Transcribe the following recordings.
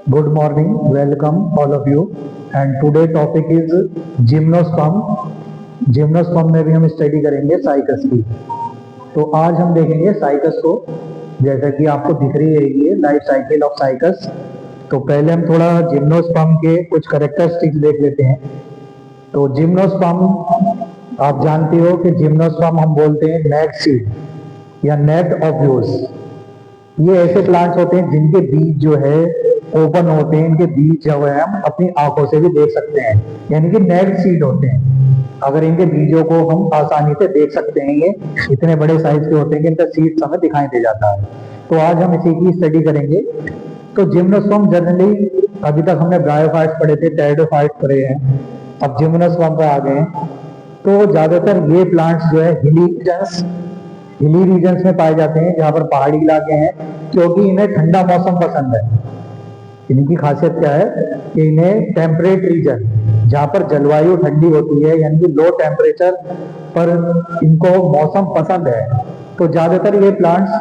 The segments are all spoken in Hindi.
Good morning, welcome all of you. And today topic is gymnosperm. Gymnosperm में भी हम स्टडी करेंगे साइकस की. तो आज हम देखेंगे साइकस को. जैसा कि आपको दिख रही है ये लाइफ साइकिल ऑफ साइकस. तो पहले हम थोड़ा जिम्नोस्पर्म के कुछ कैरेक्टरिस्टिक्स देख लेते हैं. तो जिम्नोस्पर्म आप जानते हो कि जिम्नोस्पर्म हम बोलते हैं नेट सीड या नेट ओव्यूल्स. ये ऐसे प्लांट्स होते हैं जिनके बीज जो है ओपन होते हैं. इनके बीज जो है हम अपनी आंखों से भी देख सकते हैं, यानी कि नेट सीड होते हैं. अगर इनके बीजों को हम आसानी से देख सकते हैं, ये इतने बड़े साइज के होते हैं कि इनका सीड्स हमें दिखाई दे जाता है. तो आज हम इसी की स्टडी करेंगे. तो जिम्नोस्पर्म जनरली अभी तक हमने ब्रायोफाइट्स पढ़े थे, टेरिडोफाइट्स पढ़े हैं, अब जिम्नोस्पर्म पे आ गए हैं. तो ज्यादातर ये प्लांट्स जो है हिली रीजन्स में पाए जाते हैं, जहाँ पर पहाड़ी इलाके हैं, क्योंकि इन्हें ठंडा मौसम पसंद है. इनकी खासियत क्या है कि इन्हें टेम्परेट रीजन, जहाँ पर जलवायु ठंडी होती है, यानी कि लो टेम्परेचर पर इनको मौसम पसंद है. तो ज्यादातर ये प्लांट्स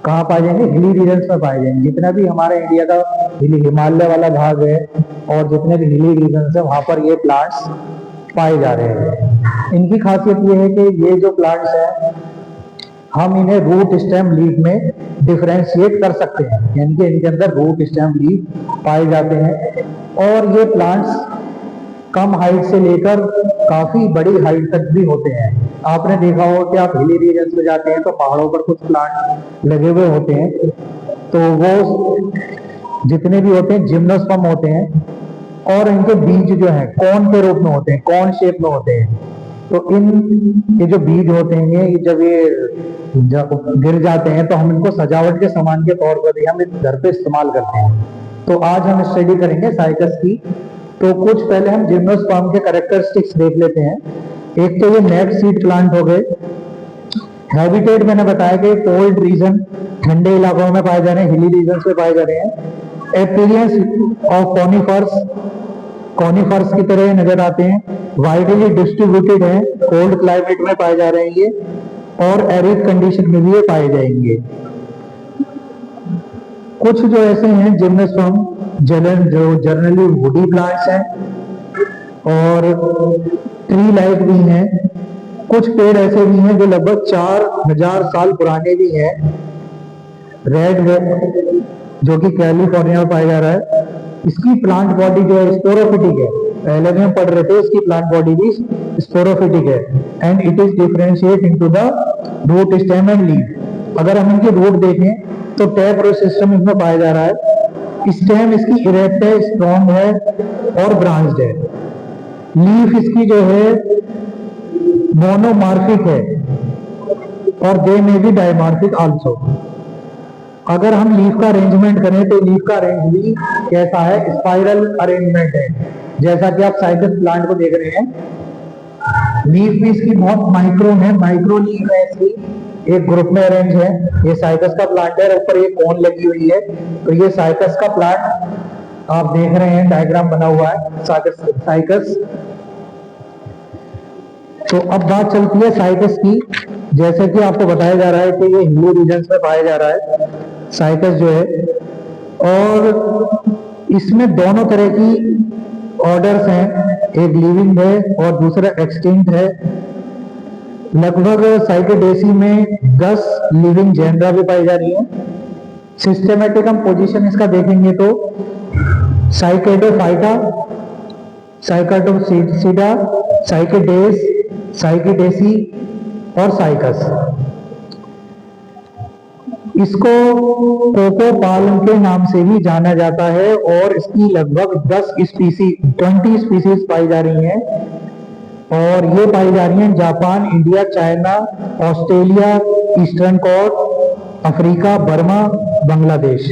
कहाँ पाए जाएंगे? हिली रीजन्स में पाए जाएंगे. जितना भी हमारे इंडिया का हिमालय वाला भाग है और जितने भी हिली रीजन्स है, वहां पर ये प्लांट्स पाए जा रहे हैं. इनकी खासियत ये है कि ये जो प्लांट्स हैं हम इन्हें रूट स्टेम लीफ में डिफरेंशिएट कर सकते हैं, यानी कि इनके अंदर रूट स्टेम लीफ पाए जाते हैं. और ये प्लांट्स कम हाइट से लेकर काफी बड़ी हाइट तक भी होते हैं. आपने देखा हो कि आप हिली रीजन्स में जाते हैं तो पहाड़ों पर कुछ प्लांट लगे हुए होते हैं, तो वो जितने भी होते हैं जिम्नोस्पर्म होते हैं. और इनके बीज जो है कॉर्न के रूप में होते हैं, कॉर्न शेप में होते हैं. तो ये जो बीज होते हैं, ये जब गिर जाते हैं तो हम इनको सजावट के सामान के तौर पर भी हम घर पे इस्तेमाल करते हैं. तो आज हम स्टडी करेंगे साइकस की. तो कुछ पहले हम जिम्नोस्पर्म के कैरेक्टरिस्टिक्स देख लेते हैं. एक तो ये नेट सीड प्लांट हो गए. हैबिटेट मैंने बताया कि कोल्ड रीजन, ठंडे इलाकों में पाए जा रहे हैं, हिली रीजन में पाए जा रहे हैं. अपीयरेंस ऑफ कॉनिफर्स की तरह नजर आते हैं. वाइडली डिस्ट्रीब्यूटेड है, कोल्ड क्लाइमेट में पाए जा रहे हैं ये, और एरिड कंडीशन में भी ये पाए जाएंगे. कुछ जो ऐसे हैं जिम्नोस्पर्म जो जनरली वुडी प्लांट्स हैं और ट्री लाइक भी हैं. कुछ पेड़ ऐसे भी हैं जो लगभग 4000 साल पुराने भी हैं. रेड जो कि कैलिफोर्निया में पाया जा रहा है, इसकी प्लांट बॉडी जो है स्पोरोफिटिक है. पहले भी हम पढ़ रहे थे, इसकी प्लांट बॉडी भी स्पोरोफिटिक है. And it is differentiate into the root stem and leaf. अगर हम इनके रूट देखें तो टैप रूट सिस्टम इसमें पाया जा रहा है. स्टेम इसकी इरेक्ट है, स्ट्रॉन्ग है और ब्रांच्ड है. लीफ इसकी जो है मोनोमार्फिक है और दे में भी डायमार्फिक आल्सो. अगर हम लीफ का अरेंजमेंट करें तो लीफ का अरेंज भी कैसा है? स्पाइरल अरेंजमेंट है. जैसा कि आप साइकस प्लांट को देख रहे हैं, लीफ भी इसकी बहुत माइक्रो है, माइक्रो लीफ है इसकी, एक ग्रुप में अरेंज है. ये साइकस का प्लांट है, ऊपर एक कोन लगी हुई है. तो ये साइकस का प्लांट आप देख रहे हैं, डायग्राम बना हुआ है साइकस. तो अब बात चलती है साइकस की. जैसे कि आपको बताया जा रहा है कि ये हिली रीजन्स में पाया जा रहा है साइकस जो है, और इसमें दोनों तरह की ऑर्डर्स हैं. एक लिविंग है और दूसरा एक्सटिंक्ट है. लगभग साइकेडेसी में 10 लिविंग जेनरा भी पाई जा रही है. सिस्टेमेटिक हम पोजीशन इसका देखेंगे तो साइकेडोफाइटा, साइकाटोसीडा, साइकेडेस, साइकेडेसी और साइकस. इसको कोको पाल्म के नाम से भी जाना जाता है और इसकी लगभग 20 स्पीसीज पाई जा रही हैं. और ये पाई जा रही हैं Japan, India, China, Australia, eastern coast, Africa, Burma, Bangladesh.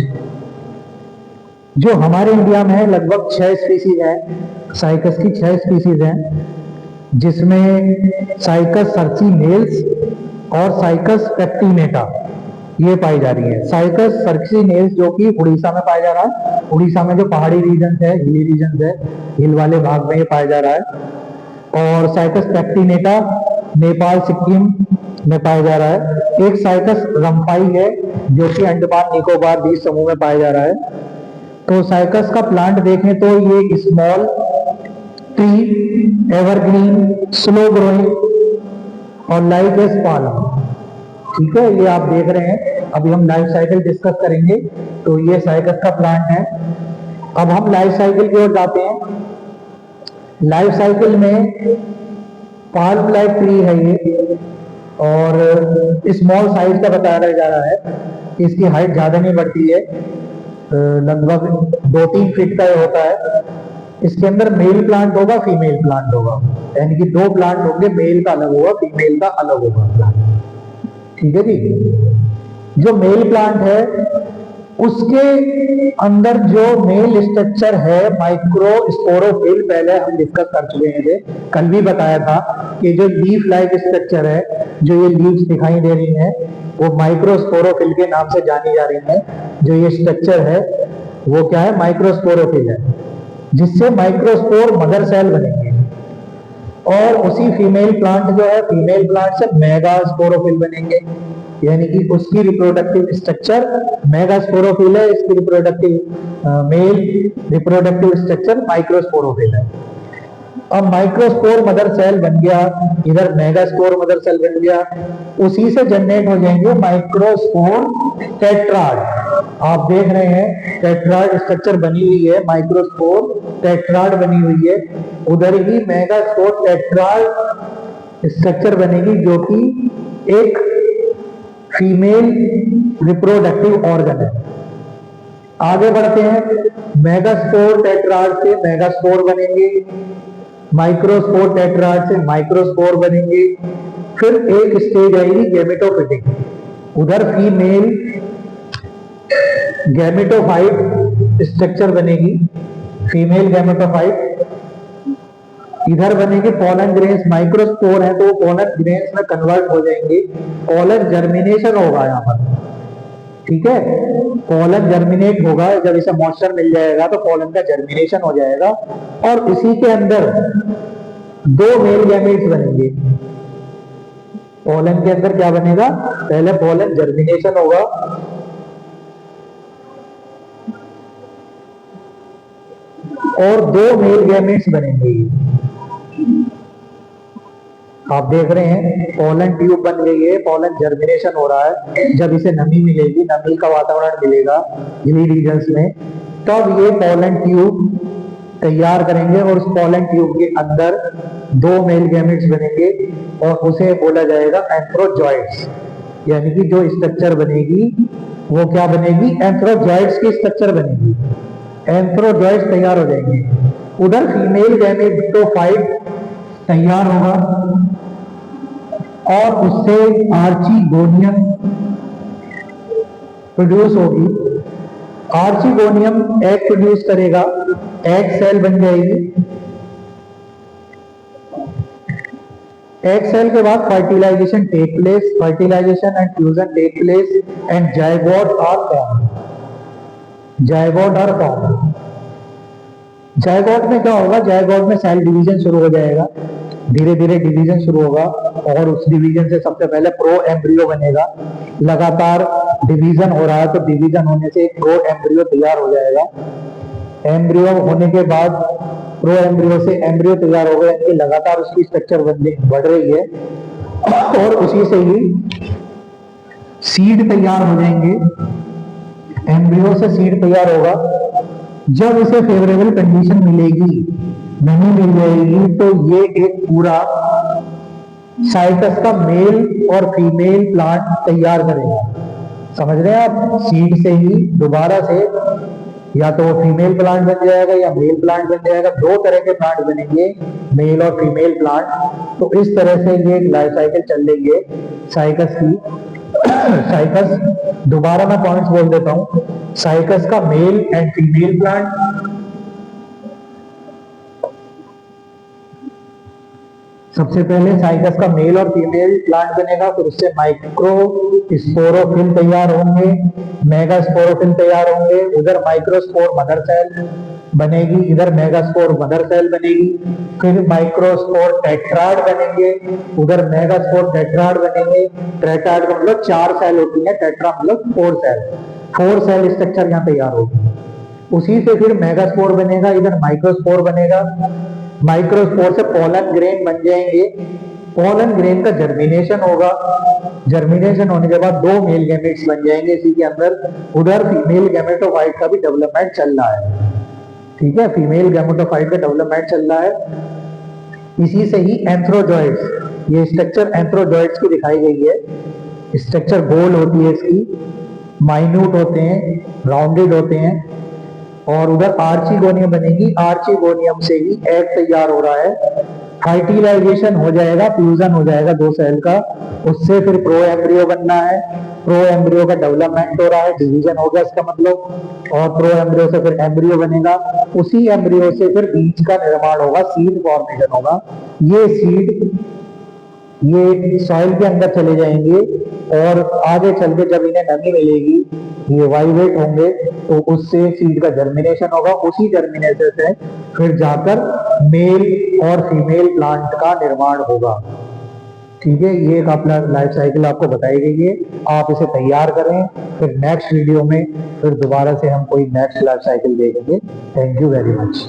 जो हमारे इंडिया में है लगभग 6 स्पीसीज हैं. साइकस की 6 स्पीसीज हैं, जिसमें साइकस सर्चिनेल्स और साइकस पेक्टिनेटा ये पाई जा रही है. साइकस सर्चिनेल्स जो कि उड़ीसा में पाया जा रहा है. उड़ीसा में जो पहाड़ी रीजन है, हिली रीजन है, हिल वाले भाग में ये पाया जा रहा है. और साइकस पेक्टिनेटा नेपाल, सिक्किम में पाया जा रहा है. एक साइकस रम्फाई है जो कि अंडमान निकोबार द्वीप समूह में पाया जा रहा है. तो साइकस का प्लांट देखें तो ये small tree, evergreen, slow growing और लाइक ए पालम। ठीक है, ये आप देख रहे हैं। अभी हम लाइफ साइकिल डिस्कस करेंगे। तो ये साइकस का प्लांट है। अब हम लाइफ साइकिल की ओर जाते हैं। लाइफ साइकिल में पाल्म लाइफ ट्री है ये, और स्मॉल साइज का बताया जा रहा है। इसकी हाइट ज्यादा नहीं बढ़ती है, लगभग 2-3 फीट का ये होता है। इसके अंदर मेल प्लांट होगा, फीमेल प्लांट होगा, यानी कि 2 प्लांट होंगे, मेल का अलग होगा, फीमेल का अलग होगा प्लांट। ठीक है जी। जो मेल प्लांट है उसके अंदर जो मेल स्ट्रक्चर है माइक्रोस्पोरोफिल, पहले हम डिस्कस कर चुके हैं, कल भी बताया था कि जो लीफ लाइक स्ट्रक्चर है, जो ये लीव्स दिखाई दे रही हैं, वो माइक्रोस्पोरोफिल के नाम से जानी जा रही है। जो ये स्ट्रक्चर है वो क्या है? माइक्रोस्पोरोफिल है, जिससे माइक्रोस्पोर मदर सेल बनेंगे। और उसी फीमेल प्लांट जो है, फीमेल प्लांट से मेगास्पोरोफिल बनेंगे, यानी कि उसकी रिप्रोडक्टिव स्ट्रक्चर मेगास्पोरोफिल है, इसकी मेल रिप्रोडक्टिव स्ट्रक्चर माइक्रोस्पोरोफिल है। अब माइक्रोस्पोर मदर सेल बन गया, इधर मेगास्पोर मदर सेल बन गया, उसी से जनरेट हो जाएंगे माइक्रोस्पोर टेट्राड। आप देख रहे हैं टेट्राड स्ट्रक्चर बनी हुई है, माइक्रोस्पोर टेट्राड बनी हुई है। उधर ही मेगास्पोर टेट्राड स्ट्रक्चर बनेगी, जो कि एक फीमेल रिप्रोडक्टिव ऑर्गन है। आगे बढ़ते हैं। मेगास्पोर टेट्राड से मेगास्पोर बनेंगे, माइक्रोस्पोर टेट्राड से माइक्रोस्पोर बनेंगे। फिर एक स्टेज आएगी गैमेटोफिटिक, उधर फीमेल गैमेटोफाइट स्ट्रक्चर बनेगी, फीमेल गैमेटोफाइट। इधर बनेंगे पोलन ग्रेन्स, माइक्रोस्पोर है तो पोलन ग्रेन्स में कन्वर्ट हो जाएंगे, पोलन जर्मिनेशन होगा यहाँ पर। ठीक है, पोलन जर्मिनेट होगा, जब इसे मॉइस्चर मिल जाएगा तो पोलन का जर्मिनेशन हो जाएगा, और इसी के अंदर 2 मेल गैमेट्स बनेंगे। पोलन के अंदर क्या बनेगा? पहले पोलन जर्मिनेशन होगा, और 2 मेल गैमेट्स बनेंगे। आप देख रहे हैं पोलन ट्यूब बन गई है, पोलन जर्मिनेशन हो रहा है। जब इसे नमी मिलेगी, नमी का वातावरण मिलेगा हिली रीजन्स में, तब ये पोलन ट्यूब तैयार करेंगे, और उस पोलन ट्यूब के अंदर 2 मेल गैमेट्स बनेंगे, और उसे बोला जाएगा एंथ्रोजॉइड्स। यानी कि जो स्ट्रक्चर बनेगी वो क्या बनेगी? एंथ्रोजॉइड्स की स्ट्रक्चर बनेगी, एंथ्रोजॉइड्स तैयार हो जाएंगे। उधर फीमेल गैमेटोफाइट तैयार होगा, और उससे आर्चिगोनियम प्रोड्यूस होगी। आर्चिगोनियम एग प्रोड्यूस करेगा, एग सेल बन जाएगी। एग सेल के बाद fertilisation take place, fertilisation and fusion take place, and zygote are form. Zygote are form. Zygote में क्या होगा? जायगोट में सेल डिवीजन शुरू हो जाएगा, धीरे धीरे डिवीजन शुरू होगा, और उस डिवीजन से सबसे पहले प्रो एम्ब्रियो बनेगा। लगातार डिवीजन हो रहा है तो डिवीजन होने से एक प्रो एम्ब्रियो तैयार हो जाएगा। एम्ब्रियो होने के बाद प्रो एम्ब्रियो से एम्ब्रियो तैयार हो गया, यानी लगातार उसकी स्ट्रक्चर बढ़ रही है, और उसी से ही सीड तैयार हो जाएंगे। एम्ब्रियो से सीड तैयार होगा। जब इसे फेवरेबल कंडीशन मिलेगी, नहीं मिल जाएगी, तो ये एक पूरा साइकस का मेल और फीमेल प्लांट तैयार करेगा। समझ रहे हैं आप? सीड से ही दोबारा से या तो फीमेल प्लांट बन जाएगा या मेल प्लांट बन जाएगा। 2 तरह के प्लांट बनेंगे, मेल और फीमेल प्लांट। तो इस तरह से ये लाइफ साइकिल चल रही है साइकस की। साइकस, दोबारा मैं पॉइंट्स बोल देता हूं। साइकस का मेल एंड फीमेल प्लांट, सबसे पहले साइकस का मेल और फीमेल प्लांट बनेगा, फिर उससे माइक्रो स्पोरोफिल तैयार होंगे, मेगास्पोरोफिल तैयार होंगे। उधर माइक्रोस्पोर मदर सेल बनेगी, इधर मेगास्पोर मदर सेल बनेगी। फिर माइक्रोस्पोर टेट्राड बनेंगे, उधर मेगास्पोर टेट्राड बनेंगे। टेट्राड मतलब 4 सेल होती है, टेट्रा मतलब 4 सेल। 4 सेल स्ट्रक्चर यहाँ तैयार होगी। उसी से फिर मेगास्पोर बनेगा, इधर माइक्रोस्पोर बनेगा, माइक्रोस्पोर से पोलन ग्रेन बन जाएंगे, पोलन ग्रेन का जर्मिनेशन होगा, जर्मिनेशन होने के बाद दो मेल गैमेट्स बन जाएंगे इसी के अंदर, उधर फीमेल गैमेटोफाइट का भी डेवलपमेंट चल रहा है, ठीक है, फीमेल गैमेटोफाइट का डेवलपमेंट चल रहा है। इसी से ही एंथ्रोजॉइड्स, ये स्ट्रक्चर एंथ्रोजॉइड्स की दिखाई गई है, स्ट्रक्चर गोल होती है इसकी, माइन्यूट होते हैं, राउंडेड होते हैं, और उधर आर्चिगोनियम बनेगी, आर्चिगोनियम से ही एग तैयार हो रहा है, फर्टिलाइजेशन हो जाएगा, फ्यूजन हो जाएगा दो सेल का, उससे फिर प्रो एम्ब्रियो बनना है, प्रो एम्ब्रियो का डेवलपमेंट हो रहा है, डिवीजन हो गया इसका मतलब, और प्रो एम्ब्रियो से फिर एम्ब्रियो बनेगा, उसी एम्ब्रियो से फिर बीज का निर्माण होगा, सीड फॉर्मेशन होगा, ये सीड ये सॉइल के अंदर चले जाएंगे और आगे चल के जब इन्हें नमी मिलेगी, ये वाइब्रेट होंगे, तो उससे सीड का जर्मिनेशन होगा, उसी जर्मिनेशन से फिर जाकर मेल और फीमेल प्लांट का निर्माण होगा, ठीक है। ये एक अपना लाइफ साइकिल आपको बताई गई है, आप इसे तैयार करें, फिर नेक्स्ट वीडियो में फिर दोबारा से हम कोई नेक्स्ट लाइफ साइकिल देखेंगे। Thank you very much.